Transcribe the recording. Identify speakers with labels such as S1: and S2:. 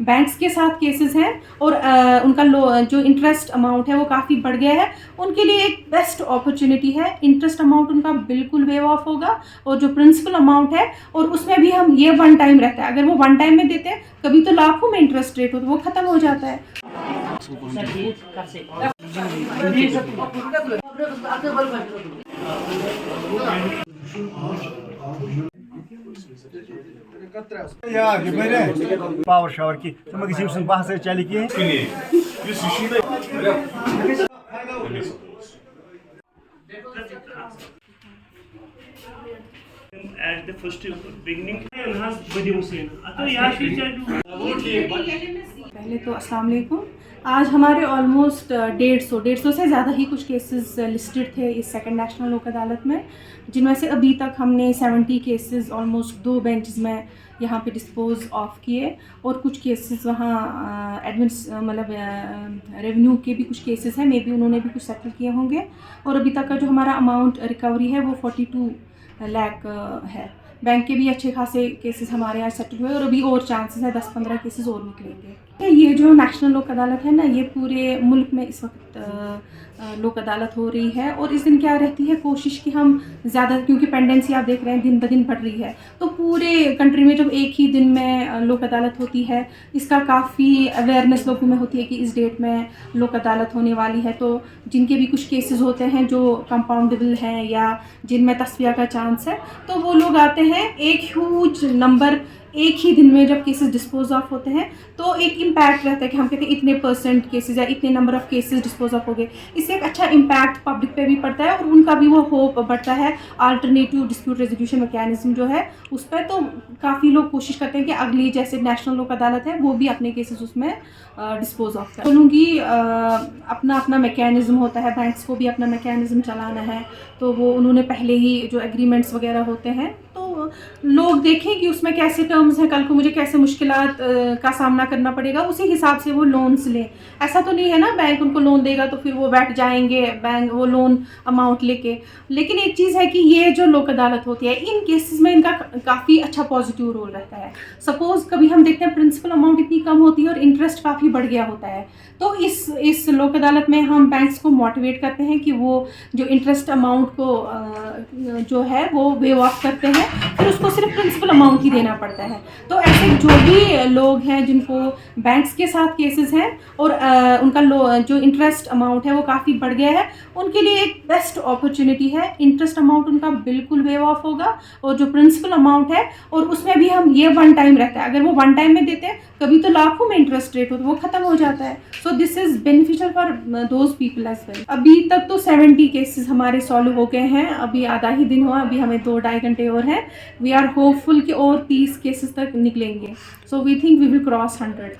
S1: Banks के साथ cases हैं और उनका जो इंटरेस्ट अमाउंट है वो काफ़ी बढ़ गया है, उनके लिए एक बेस्ट अपॉर्चुनिटी है। इंटरेस्ट अमाउंट उनका बिल्कुल वेव ऑफ होगा और जो प्रिंसिपल अमाउंट है और उसमें भी हम ये वन टाइम रहता है, अगर वो वन टाइम में देते हैं कभी तो लाखों में इंटरेस्ट रेट हो तो वो ख़त्म हो जाता है।
S2: पावर शावर की बहस चल
S3: at the first beginning
S1: पहले तो अस्सलाम वालेकुम। आज हमारे ऑलमोस्ट 150 से ज़्यादा ही कुछ केसेस लिस्टेड थे इस सेकंड नेशनल लोक अदालत में, जिनमें से अभी तक हमने 70 केसेस ऑलमोस्ट 2 बेंचेस में यहाँ पे डिस्पोज ऑफ किए और कुछ केसेस वहाँ रेवेन्यू के भी कुछ केसेस हैं, मे बी उन्होंने भी कुछ सेटल किए होंगे। और अभी तक का जो हमारा अमाउंट रिकवरी है वो 42 लाख है। बैंक के भी अच्छे खासे केसेस हमारे यहाँ सेटल हुए और अभी और चांसेस है 10-15 केसेस और निकलेंगे। ये जो नेशनल लोक अदालत है ना, ये पूरे मुल्क में इस वक्त लोक अदालत हो रही है और इस दिन क्या रहती है कोशिश कि हम ज़्यादा, क्योंकि पेंडेंसी आप देख रहे हैं दिन ब दिन बढ़ रही है, तो पूरे कंट्री में जब एक ही दिन में लोक अदालत होती है इसका काफ़ी अवेयरनेस लोगों में होती है कि इस डेट में लोक अदालत होने वाली है। तो जिनके भी कुछ केसेस होते हैं जो कंपाउंडेबल हैं या जिनमें तस्फिया का चांस है, तो वो लोग आते हैं। एक ह्यूज नंबर एक ही दिन में जब केसेस डिस्पोज ऑफ होते हैं तो एक इम्पैक्ट रहता है कि हम कहते हैं इतने % केसेस या इतने number of cases dispose of हो गए। इससे एक अच्छा इम्पैक्ट पब्लिक पे भी पड़ता है और उनका भी वो होप बढ़ता है अल्टरनेटिव डिस्प्यूट रेजोल्यूशन मैकेनिज्म जो है उस पर। तो काफ़ी लोग कोशिश करते हैं कि अगली जैसे नेशनल लोक अदालत है वो भी अपने केसेस उसमें डिस्पोज ऑफ करें। बोलूँगी अपना अपना मैकेनिज्म होता है, बैंक्स को भी अपना मैकेनिज्म चलाना है, तो वो उन्होंने पहले ही जो एग्रीमेंट्स वगैरह होते हैं तो लोग देखें कि उसमें कैसे टर्म्स हैं, कल को मुझे कैसे मुश्किलात का सामना करना पड़ेगा, उसी हिसाब से वो लोन्स लें। ऐसा तो नहीं है ना बैंक उनको लोन देगा तो फिर वो बैठ जाएंगे बैंक वो लोन अमाउंट लेके। लेकिन एक चीज़ है कि ये जो लोक अदालत होती है इन केसेस में इनका काफ़ी अच्छा पॉजिटिव रोल रहता है। सपोज़ कभी हम देखते हैं प्रिंसिपल अमाउंट इतनी कम होती है और इंटरेस्ट काफ़ी बढ़ गया होता है, तो इस लोक अदालत में हम बैंक्स को मोटिवेट करते हैं कि वो जो इंटरेस्ट अमाउंट को जो है वो वेव ऑफ करते हैं, फिर उसको सिर्फ प्रिंसिपल अमाउंट ही देना पड़ता है। तो ऐसे जो भी लोग हैं जिनको बैंक्स के साथ केसेस हैं और उनका जो इंटरेस्ट अमाउंट है वो काफ़ी बढ़ गया है, उनके लिए एक बेस्ट अपॉर्चुनिटी है। इंटरेस्ट अमाउंट उनका बिल्कुल वेव ऑफ होगा और जो प्रिंसिपल अमाउंट है और उसमें भी हम ये वन टाइम रहता है, अगर वो वन टाइम में देते हैं कभी तो लाखों में इंटरेस्ट रेट हो तो वो ख़त्म हो जाता है। So this is beneficial for those people as well. अभी तक तो 70 केसेस हमारे सॉल्व हो गए हैं, अभी आधा ही दिन हुआ, अभी हमें 2-2.5 घंटे और हैं। वी आर होपफुल कि और 30 केसेस तक निकलेंगे। So we think we will cross 100।